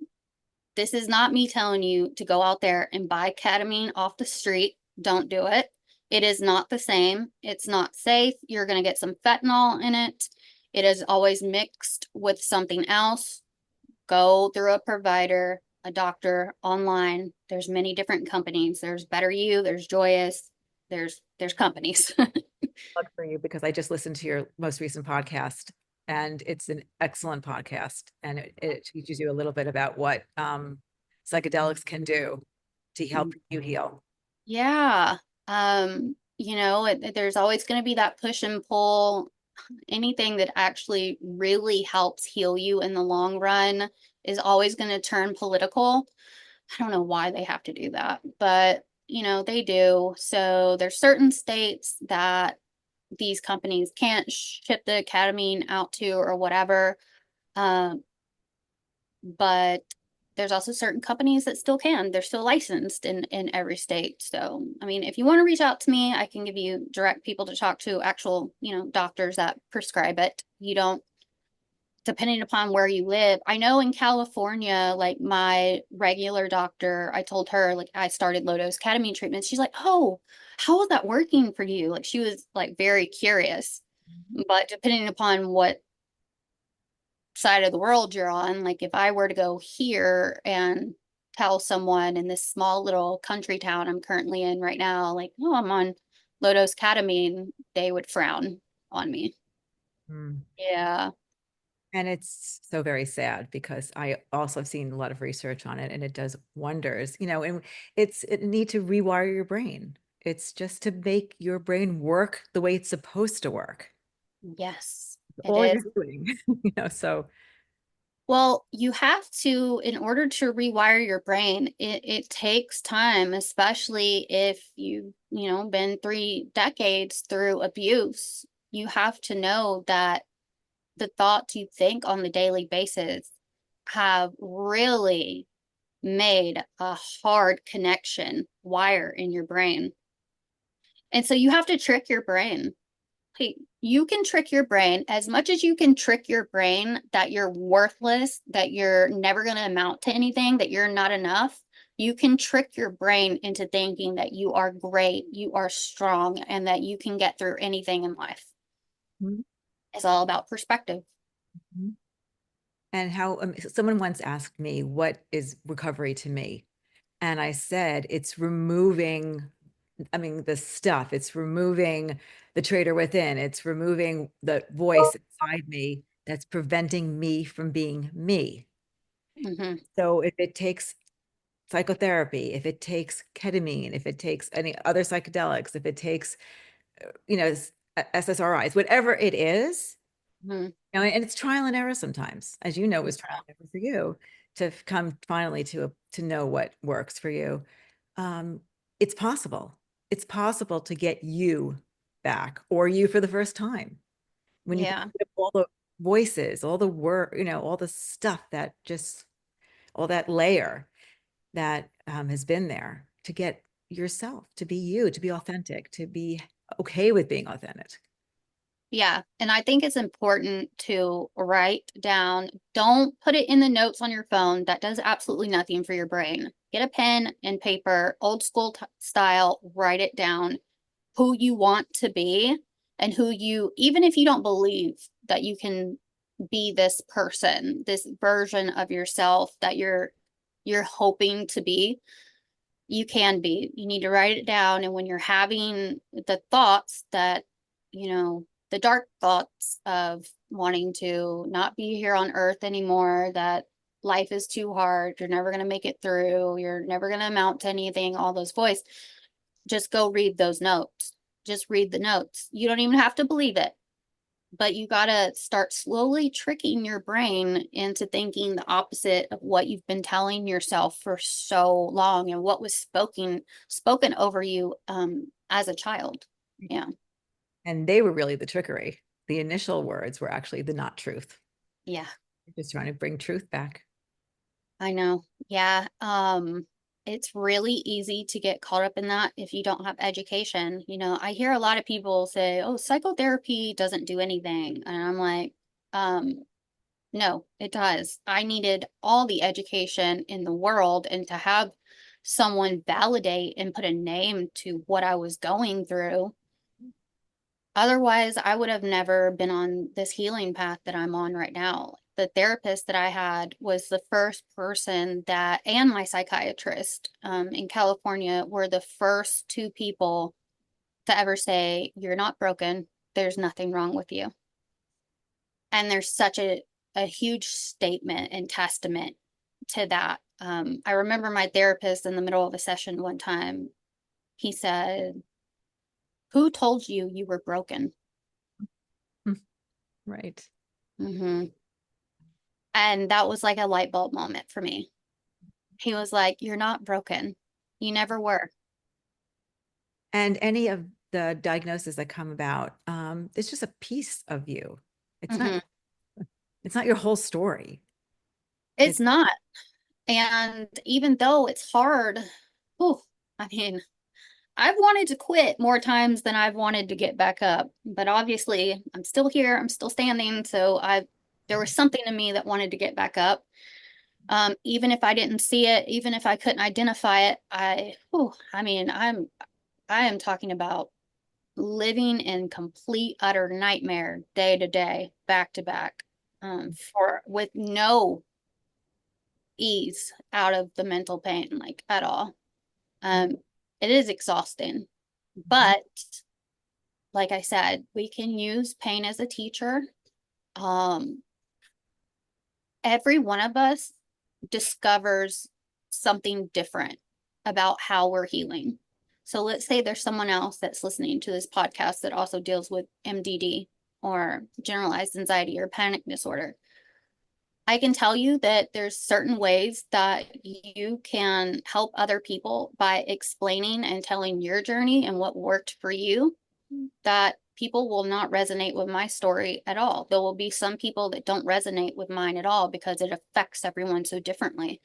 Speaker 2: this is not me telling you to go out there and buy ketamine off the street. Don't do it. It is not the same. It's not safe. You're going to get some fentanyl in it. It is always mixed with something else. Go through a provider, a doctor, online. There's many different companies. There's Better You, there's Joyous, there's companies.
Speaker 1: Plug for you because I just listened to your most recent podcast, and it's an excellent podcast, and it teaches you a little bit about what psychedelics can do to help you heal.
Speaker 2: Yeah. There's always going to be that push and pull. Anything that actually really helps heal you in the long run is always going to turn political. I don't know why they have to do that, but they do. So there's certain states that these companies can't ship the ketamine out to or whatever. Um, but there's also certain companies that still can. They're still licensed in every state. So, I mean, if you want to reach out to me, I can give you direct people to talk to, actual, doctors that prescribe it. You don't, depending upon where you live. I know in California, like my regular doctor, I told her like I started low dose ketamine treatment. She's like, "Oh, how is that working for you?" Like she was like very curious. But depending upon what side of the world you're on, like if I were to go here and tell someone in this small little country town I'm currently in right now, like, "Oh, I'm on low dose ketamine," they would frown on me.
Speaker 1: Mm.
Speaker 2: Yeah.
Speaker 1: And it's so very sad because I also have seen a lot of research on it, and it does wonders, and it need to rewire your brain. It's just to make your brain work the way it's supposed to work.
Speaker 2: Yes, it
Speaker 1: All
Speaker 2: is.
Speaker 1: you're doing, so
Speaker 2: Well, you have to, in order to rewire your brain, it takes time, especially if been 3 decades through abuse. You have to know that the thoughts you think on the daily basis have really made a hard connection wire in your brain. And so you have to trick your brain. Hey, you can trick your brain as much as you can trick your brain that you're worthless, that you're never going to amount to anything, that you're not enough. You can trick your brain into thinking that you are great, you are strong, and that you can get through anything in life.
Speaker 1: Mhm.
Speaker 2: It's all about perspective.
Speaker 1: Mhm. And how someone once asked me, what is recovery to me? And I said, it's removing, I mean, the stuff, it's removing the traitor within, it's removing the voice inside me that's preventing me from being me.
Speaker 2: Hmm.
Speaker 1: So if it takes psychotherapy, if it takes ketamine, if it takes any other psychedelics, if it takes, SSRIs, whatever it is,
Speaker 2: Hmm.
Speaker 1: and it's trial and error sometimes, as you know, it was trial and error for you to come finally to know what works for you. Um, it's possible. It's possible to get you back or you for the first time when you get
Speaker 2: Yeah.
Speaker 1: rid of all the voices, all the work, all the stuff that just all that layer that has been there to get yourself to be you, to be authentic, to be okay with being authentic.
Speaker 2: Yeah. And I think it's important to write down, don't put it in the notes on your phone. That does absolutely nothing for your brain. Get a pen and paper, old school style, write it down who you want to be and who you, even if you don't believe that you can be this person, this version of yourself that you're hoping to be, you can be. You need to write it down. And when you're having the thoughts that, the dark thoughts of wanting to not be here on earth anymore, that life is too hard, you're never going to make it through, you're never going to amount to anything, all those voices, just go read those notes. Just read the notes. You don't even have to believe it. but you got to start slowly tricking your brain into thinking the opposite of what you've been telling yourself for so long and what was spoken over you as a child. Yeah.
Speaker 1: And they were really the trickery. The initial words were actually the not truth.
Speaker 2: Yeah.
Speaker 1: Just trying to bring truth back.
Speaker 2: I know. Yeah. It's really easy to get caught up in that if you don't have education. I hear a lot of people say, "Oh, psychotherapy doesn't do anything." And I'm like, no, it does. I needed all the education in the world, and to have someone validate and put a name to what I was going through. Otherwise, I would have never been on this healing path that I'm on right now. The therapist that I had was the first person that, and my psychiatrist in California, were the first two people to ever say, "You're not broken. There's nothing wrong with you." And there's such a huge statement and testament to that. I remember my therapist in the middle of a session one time, he said, "Who told you you were broken?"
Speaker 1: Right.
Speaker 2: Mm-hmm. And that was like a light bulb moment for me. He was like, "You're not broken. You never were."
Speaker 1: And any of the diagnoses that come about, it's just a piece of you. It's not
Speaker 2: Hmm.
Speaker 1: it's not your whole story.
Speaker 2: It's
Speaker 1: It's
Speaker 2: not. And even though it's hard, whew, I mean, I've wanted to quit more times than I've wanted to get back up. But obviously, I'm still here. I'm still standing. So there was something in me that wanted to get back up. Even if I didn't see it, even if I couldn't identify it, I mean, I am talking about living in complete utter nightmare day to day, back to back, for with no ease out of the mental pain, like at all. Um, it is exhausting, but like I said, we can use pain as a teacher. Um, every one of us discovers something different about how we're healing. So let's say there's someone else that's listening to this podcast that also deals with MDD or generalized anxiety or panic disorder. I can tell you that there's certain ways that you can help other people by explaining and telling your journey and what worked for you, that people will not resonate with my story at all. There will be some people that don't resonate with mine at all because it affects everyone so differently.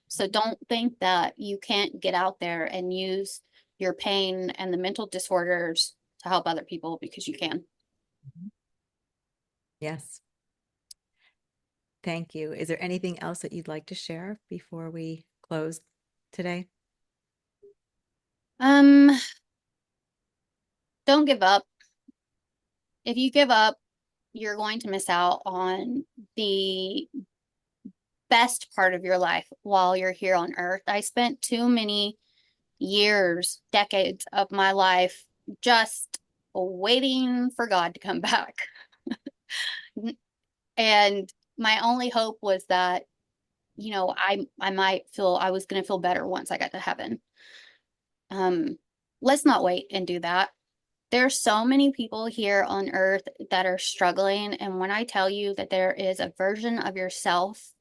Speaker 2: So don't think that you can't get out there and use your pain and the mental disorders to help other people, because you can.
Speaker 1: yes. Thank you. Is there anything else that you'd like to share before we close today?
Speaker 2: Um, don't give up. If you give up, you're going to miss out on the best part of your life while you're here on earth. I spent too many years, decades of my life just waiting for God to come back. And my only hope was that, I might feel I was going to feel better once I got to heaven. Um, let's not wait and do that. There's so many people here on earth that are struggling. And when I tell you that there is a version of yourself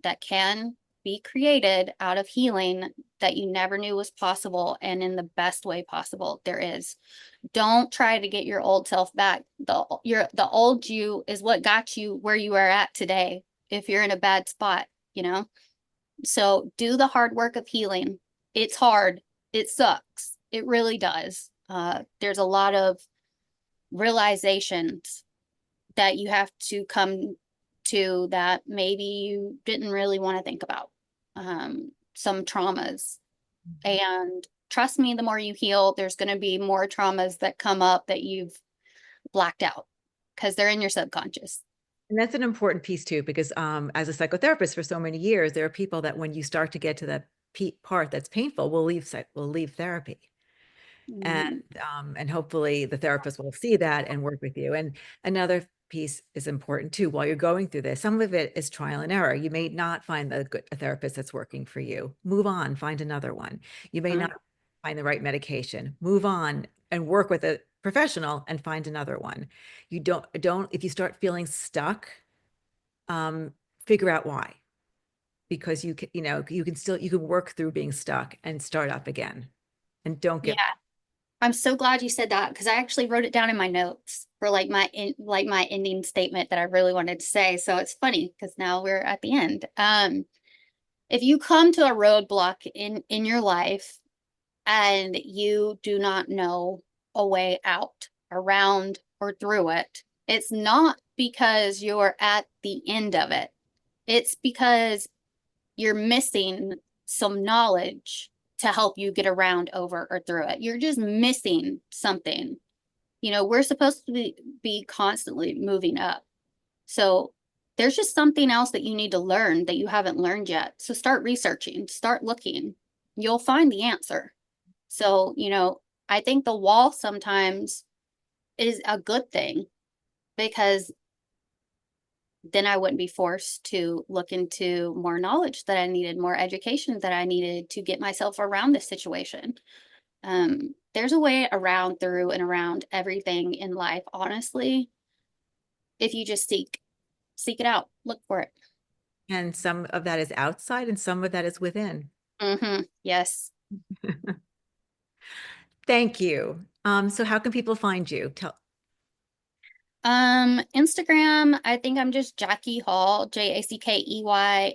Speaker 2: that can be created out of healing that you never knew was possible, and in the best way possible, there is. Don't try to get your old self back. The old you is what got you where you are at today. If you're in a bad spot, you know. So do the hard work of healing. It's hard. It sucks. It really does. There's a lot of realizations that you have to come to that maybe you didn't really want to think about. Some traumas. And trust me, the more you heal, there's going to be more traumas that come up that you've blacked out because they're in your subconscious.
Speaker 1: And that's an important piece too, because as a psychotherapist for so many years, there are people that when you start to get to that part that's painful, will leave therapy. And
Speaker 2: Mhm.
Speaker 1: and hopefully the therapist will see that and work with you. And another piece is important too while you're going through this. Some of it is trial and error. You may not find a therapist that's working for you. Move on, find another one. You may not find the right medication. Move on and work with professional and find another one. You don't if you start feeling stuck, um, figure out why. Because you can, you can work through being stuck and start up again. And don't
Speaker 2: Yeah.
Speaker 1: give
Speaker 2: I'm so glad you said that because I actually wrote it down in my notes for like my ending statement that I really wanted to say. So it's funny because now we're at the end. If you come to a roadblock in your life and you do not know a way out, around, or through it, it's not because you're at the end of it. It's because you're missing some knowledge to help you get around, over, or through it. You're just missing something. We're supposed to be constantly moving up. So there's just something else that you need to learn that you haven't learned yet. So start researching, start looking. You'll find the answer. So, I think the wall sometimes is a good thing because then I wouldn't be forced to look into more knowledge that I needed, more education that I needed to get myself around this situation. There's a way around, through, and around everything in life, honestly, if you just seek it out, look for it.
Speaker 1: and some of that is outside and some of that is within.
Speaker 2: Yes.
Speaker 1: Thank you. So how can people find you? Tell
Speaker 2: Instagram, I think I'm just Jackey Hall, JackeyHall.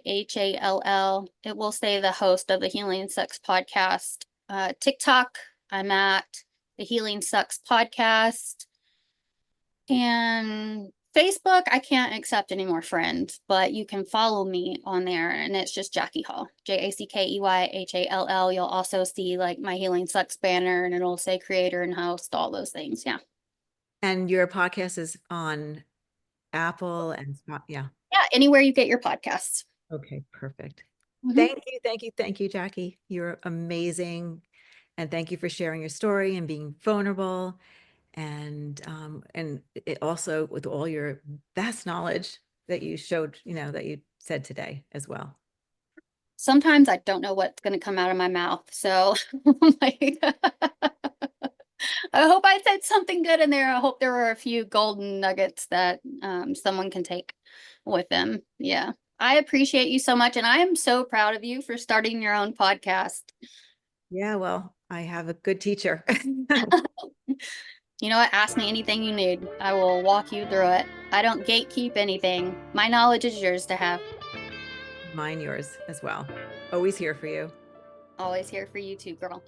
Speaker 2: It will say the host of the Healing Sucks podcast. TikTok, I'm at the Healing Sucks podcast. And Facebook, I can't accept any more friends, but you can follow me on there and it's just Jackey Hall, JackeyHall. You'll also see like my Healing Sucks banner and it'll say creator and host, all those things. Yeah.
Speaker 1: and your podcast is on Apple and yeah.
Speaker 2: Yeah. Anywhere you get your podcasts.
Speaker 1: Okay, perfect.
Speaker 2: Mhm.
Speaker 1: Thank you, Jackey. You're amazing. And thank you for sharing your story and being vulnerable. And it also with all your vast knowledge that you showed, that you said today as well.
Speaker 2: Sometimes I don't know what's going to come out of my mouth. So like, I hope I said something good in there. I hope there were a few golden nuggets that someone can take with them. Yeah. I appreciate you so much. And I am so proud of you for starting your own podcast.
Speaker 1: Yeah, well, I have a good teacher.
Speaker 2: You know what? Ask me anything you need. I will walk you through it. I don't gatekeep anything. My knowledge is yours to have.
Speaker 1: Mine, yours as well. Always here for you.
Speaker 2: Always here for you too, girl.